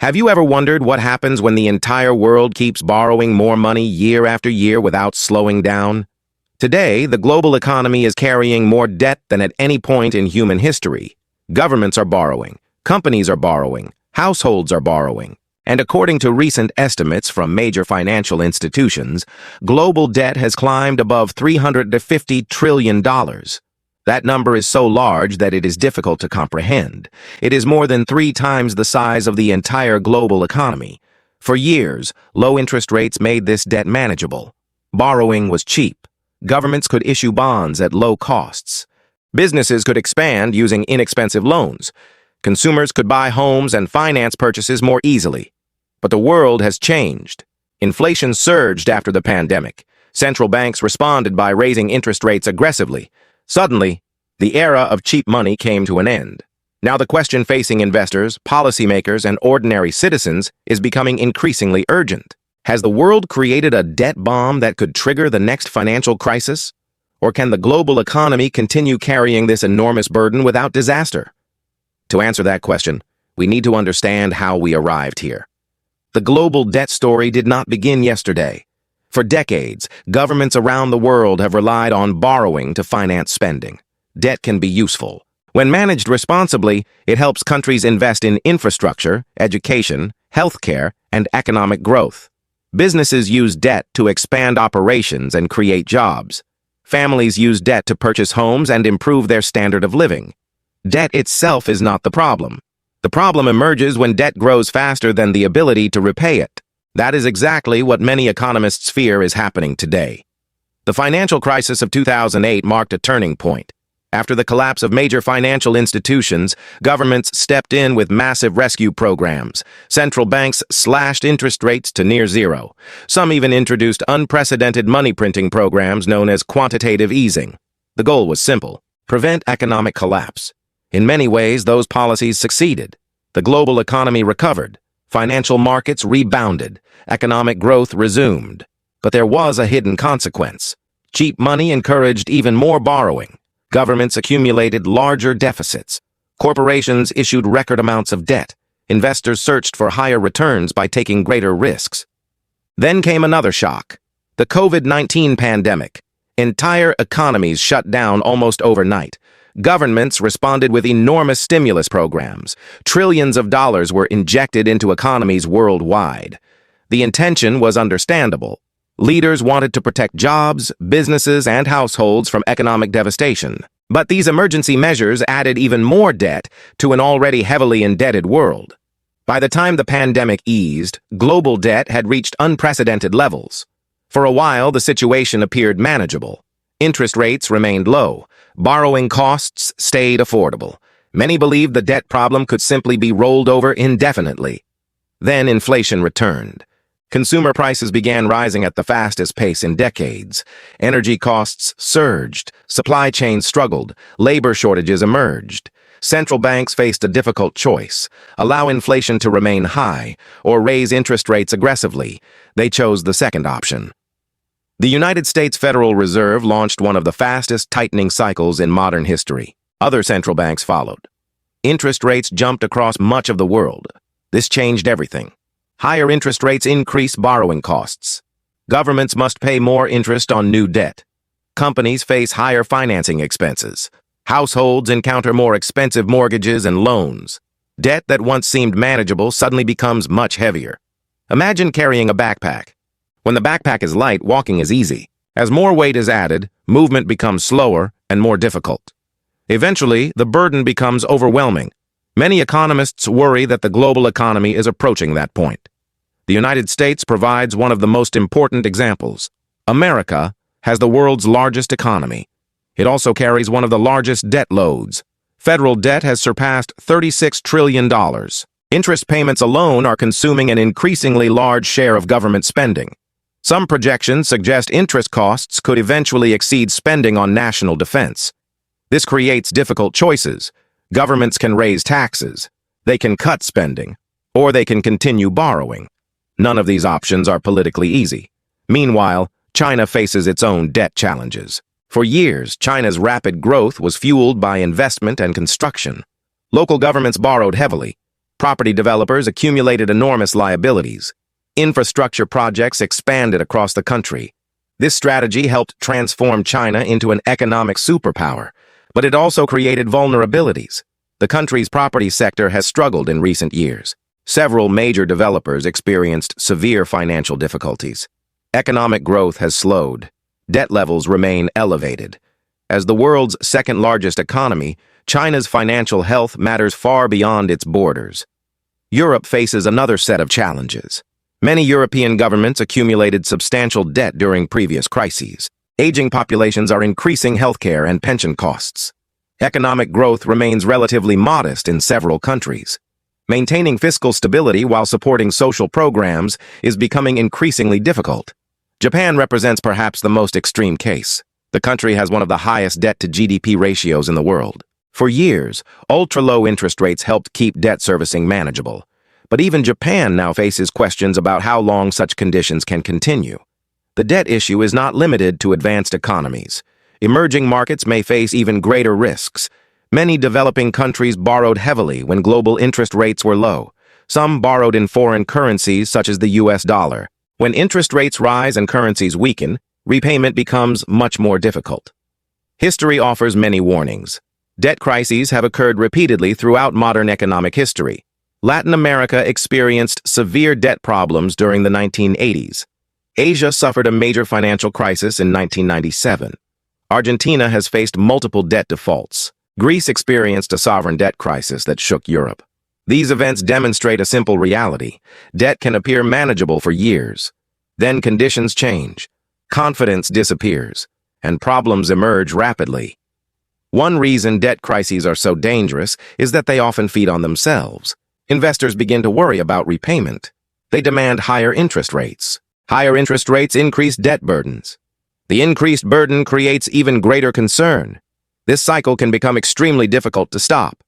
Have you ever wondered what happens when the entire world keeps borrowing more money year after year without slowing down? Today, the global economy is carrying more debt than at any point in human history. Governments are borrowing, companies are borrowing, households are borrowing. And according to recent estimates from major financial institutions, global debt has climbed above $350 trillion. That number is so large that it is difficult to comprehend. It is more than 3 times the size of the entire global economy. For years, low interest rates made this debt manageable. Borrowing was cheap. Governments could issue bonds at low costs. Businesses could expand using inexpensive loans. Consumers could buy homes and finance purchases more easily. But the world has changed. Inflation surged after the pandemic. Central banks responded by raising interest rates aggressively. Suddenly, the era of cheap money came to an end. Now the question facing investors, policymakers, and ordinary citizens is becoming increasingly urgent. Has the world created a debt bomb that could trigger the next financial crisis? Or can the global economy continue carrying this enormous burden without disaster? To answer that question, we need to understand how we arrived here. The global debt story did not begin yesterday. For decades, governments around the world have relied on borrowing to finance spending. Debt can be useful. When managed responsibly, it helps countries invest in infrastructure, education, healthcare, and economic growth. Businesses use debt to expand operations and create jobs. Families use debt to purchase homes and improve their standard of living. Debt itself is not the problem. The problem emerges when debt grows faster than the ability to repay it. That is exactly what many economists fear is happening today. The financial crisis of 2008 marked a turning point. After the collapse of major financial institutions, governments stepped in with massive rescue programs. Central banks slashed interest rates to near zero. Some even introduced unprecedented money printing programs known as quantitative easing. The goal was simple: prevent economic collapse. In many ways, those policies succeeded. The global economy recovered. Financial markets rebounded. Economic growth resumed. But there was a hidden consequence. Cheap money encouraged even more borrowing. Governments accumulated larger deficits. Corporations issued record amounts of debt. Investors searched for higher returns by taking greater risks. Then came another shock: the COVID-19 pandemic. Entire economies shut down almost overnight. Governments responded with enormous stimulus programs. Trillions of dollars were injected into economies worldwide. The intention was understandable. Leaders wanted to protect jobs, businesses, and households from economic devastation. But these emergency measures added even more debt to an already heavily indebted world. By the time the pandemic eased, global debt had reached unprecedented levels. For a while, the situation appeared manageable. Interest rates remained low. Borrowing costs stayed affordable. Many believed the debt problem could simply be rolled over indefinitely. Then inflation returned. Consumer prices began rising at the fastest pace in decades. Energy costs surged. Supply chains struggled. Labor shortages emerged. Central banks faced a difficult choice: allow inflation to remain high or raise interest rates aggressively. They chose the second option. The United States Federal Reserve launched one of the fastest tightening cycles in modern history. Other central banks followed. Interest rates jumped across much of the world. This changed everything. Higher interest rates increased borrowing costs. Governments must pay more interest on new debt. Companies face higher financing expenses. Households encounter more expensive mortgages and loans. Debt that once seemed manageable suddenly becomes much heavier. Imagine carrying a backpack. When the backpack is light, walking is easy. As more weight is added, movement becomes slower and more difficult. Eventually, the burden becomes overwhelming. Many economists worry that the global economy is approaching that point. The United States provides one of the most important examples. America has the world's largest economy. It also carries one of the largest debt loads. Federal debt has surpassed $36 trillion. Interest payments alone are consuming an increasingly large share of government spending. Some projections suggest interest costs could eventually exceed spending on national defense. This creates difficult choices. Governments can raise taxes, they can cut spending, or they can continue borrowing. None of these options are politically easy. Meanwhile, China faces its own debt challenges. For years, China's rapid growth was fueled by investment and construction. Local governments borrowed heavily. Property developers accumulated enormous liabilities. Infrastructure projects expanded across the country. This strategy helped transform China into an economic superpower, but it also created vulnerabilities. The country's property sector has struggled in recent years. Several major developers experienced severe financial difficulties. Economic growth has slowed. Debt levels remain elevated. As the world's second-largest economy, China's financial health matters far beyond its borders. Europe faces another set of challenges. Many European governments accumulated substantial debt during previous crises. Aging populations are increasing healthcare and pension costs. Economic growth remains relatively modest in several countries. Maintaining fiscal stability while supporting social programs is becoming increasingly difficult. Japan represents perhaps the most extreme case. The country has one of the highest debt-to-GDP ratios in the world. For years, ultra-low interest rates helped keep debt servicing manageable. But even Japan now faces questions about how long such conditions can continue. The debt issue is not limited to advanced economies. Emerging markets may face even greater risks. Many developing countries borrowed heavily when global interest rates were low. Some borrowed in foreign currencies such as the US dollar. When interest rates rise and currencies weaken, repayment becomes much more difficult. History offers many warnings. Debt crises have occurred repeatedly throughout modern economic history. Latin America experienced severe debt problems during the 1980s. Asia suffered a major financial crisis in 1997. Argentina has faced multiple debt defaults. Greece experienced a sovereign debt crisis that shook Europe. These events demonstrate a simple reality. Debt can appear manageable for years. Then conditions change, confidence disappears, and problems emerge rapidly. One reason debt crises are so dangerous is that they often feed on themselves. Investors begin to worry about repayment. They demand higher interest rates. Higher interest rates increase debt burdens. The increased burden creates even greater concern. This cycle can become extremely difficult to stop.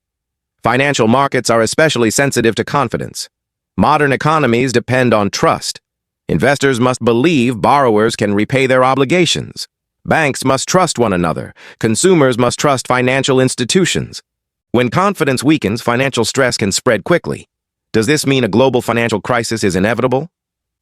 Financial markets are especially sensitive to confidence. Modern economies depend on trust. Investors must believe borrowers can repay their obligations. Banks must trust one another. Consumers must trust financial institutions. When confidence weakens, financial stress can spread quickly. Does this mean a global financial crisis is inevitable?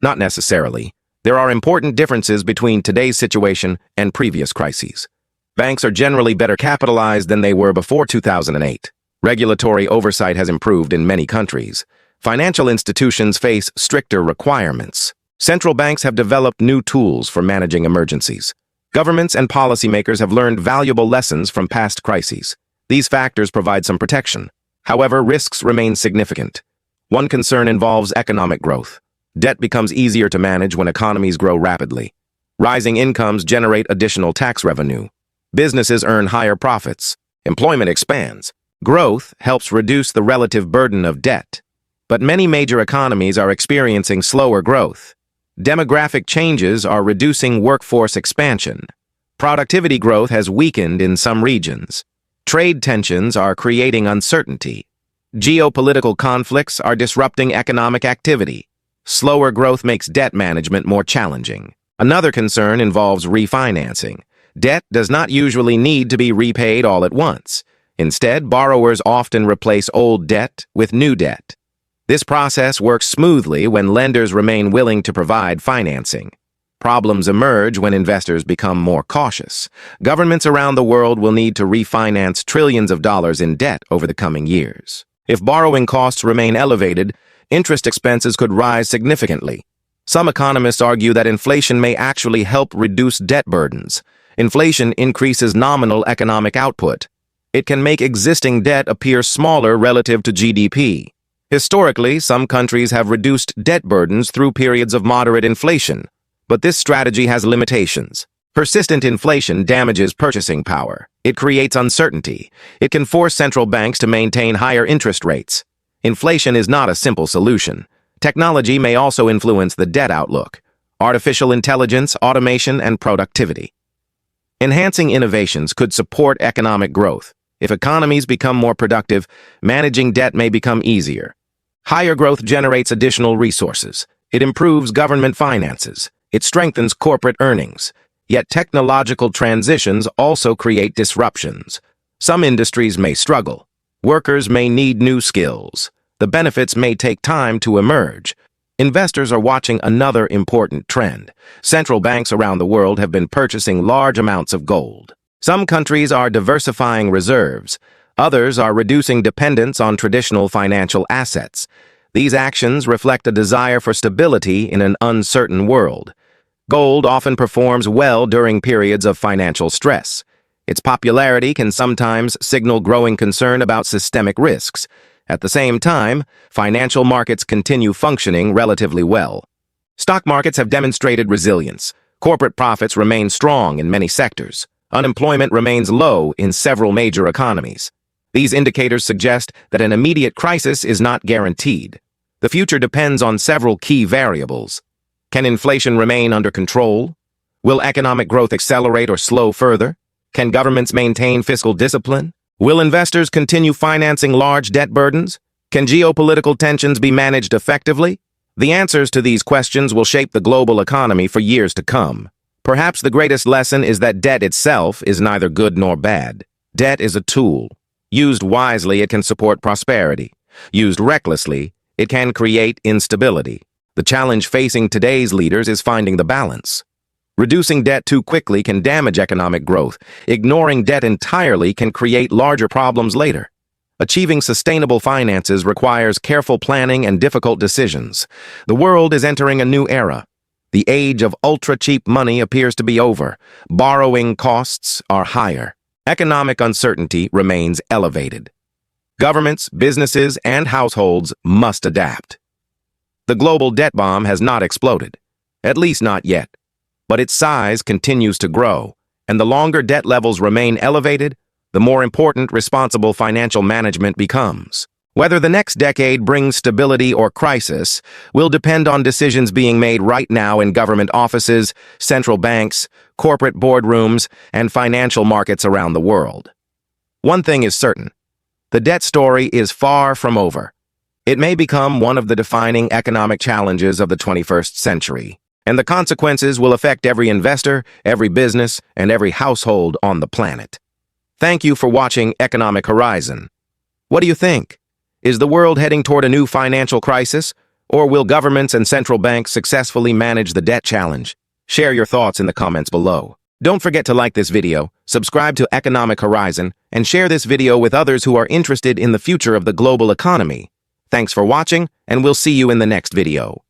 Not necessarily. There are important differences between today's situation and previous crises. Banks are generally better capitalized than they were before 2008. Regulatory oversight has improved in many countries. Financial institutions face stricter requirements. Central banks have developed new tools for managing emergencies. Governments and policymakers have learned valuable lessons from past crises. These factors provide some protection. However, risks remain significant. One concern involves economic growth. Debt becomes easier to manage when economies grow rapidly. Rising incomes generate additional tax revenue. Businesses earn higher profits. Employment expands. Growth helps reduce the relative burden of debt. But many major economies are experiencing slower growth. Demographic changes are reducing workforce expansion. Productivity growth has weakened in some regions. Trade tensions are creating uncertainty. Geopolitical conflicts are disrupting economic activity. Slower growth makes debt management more challenging. Another concern involves refinancing. Debt does not usually need to be repaid all at once. Instead, borrowers often replace old debt with new debt. This process works smoothly when lenders remain willing to provide financing. Problems emerge when investors become more cautious. Governments around the world will need to refinance trillions of dollars in debt over the coming years. If borrowing costs remain elevated, interest expenses could rise significantly. Some economists argue that inflation may actually help reduce debt burdens. Inflation increases nominal economic output. It can make existing debt appear smaller relative to GDP. Historically, some countries have reduced debt burdens through periods of moderate inflation, but this strategy has limitations. Persistent inflation damages purchasing power. It creates uncertainty. It can force central banks to maintain higher interest rates. Inflation is not a simple solution. Technology may also influence the debt outlook. Artificial intelligence, automation, and productivity. Enhancing innovations could support economic growth. If economies become more productive, managing debt may become easier. Higher growth generates additional resources. It improves government finances. It strengthens corporate earnings. Yet technological transitions also create disruptions. Some industries may struggle. Workers may need new skills. the benefits may take time to emerge. Investors are watching another important trend. Central banks around the world have been purchasing large amounts of gold. Some countries are diversifying reserves. Others are reducing dependence on traditional financial assets. These actions reflect a desire for stability in an uncertain world. Gold often performs well during periods of financial stress. Its popularity can sometimes signal growing concern about systemic risks. At the same time, financial markets continue functioning relatively well. Stock markets have demonstrated resilience. Corporate profits remain strong in many sectors. Unemployment remains low in several major economies. These indicators suggest that an immediate crisis is not guaranteed. The future depends on several key variables. Can inflation remain under control? Will economic growth accelerate or slow further? Can governments maintain fiscal discipline? Will investors continue financing large debt burdens? Can geopolitical tensions be managed effectively? The answers to these questions will shape the global economy for years to come. Perhaps the greatest lesson is that debt itself is neither good nor bad. Debt is a tool. Used wisely, it can support prosperity. Used recklessly, it can create instability. The challenge facing today's leaders is finding the balance. Reducing debt too quickly can damage economic growth. Ignoring debt entirely can create larger problems later. Achieving sustainable finances requires careful planning and difficult decisions. The world is entering a new era. The age of ultra-cheap money appears to be over. Borrowing costs are higher. Economic uncertainty remains elevated. Governments, businesses, and households must adapt. The global debt bomb has not exploded, at least not yet. But its size continues to grow, and the longer debt levels remain elevated, the more important responsible financial management becomes. Whether the next decade brings stability or crisis will depend on decisions being made right now in government offices, central banks, corporate boardrooms, and financial markets around the world. One thing is certain: the debt story is far from over. It may become one of the defining economic challenges of the 21st century. And the consequences will affect every investor, every business, and every household on the planet. Thank you for watching Economic Horizon. What do you think? Is the world heading toward a new financial crisis, or will governments and central banks successfully manage the debt challenge? Share your thoughts in the comments below. Don't forget to like this video, subscribe to Economic Horizon, and share this video with others who are interested in the future of the global economy. Thanks for watching, and we'll see you in the next video.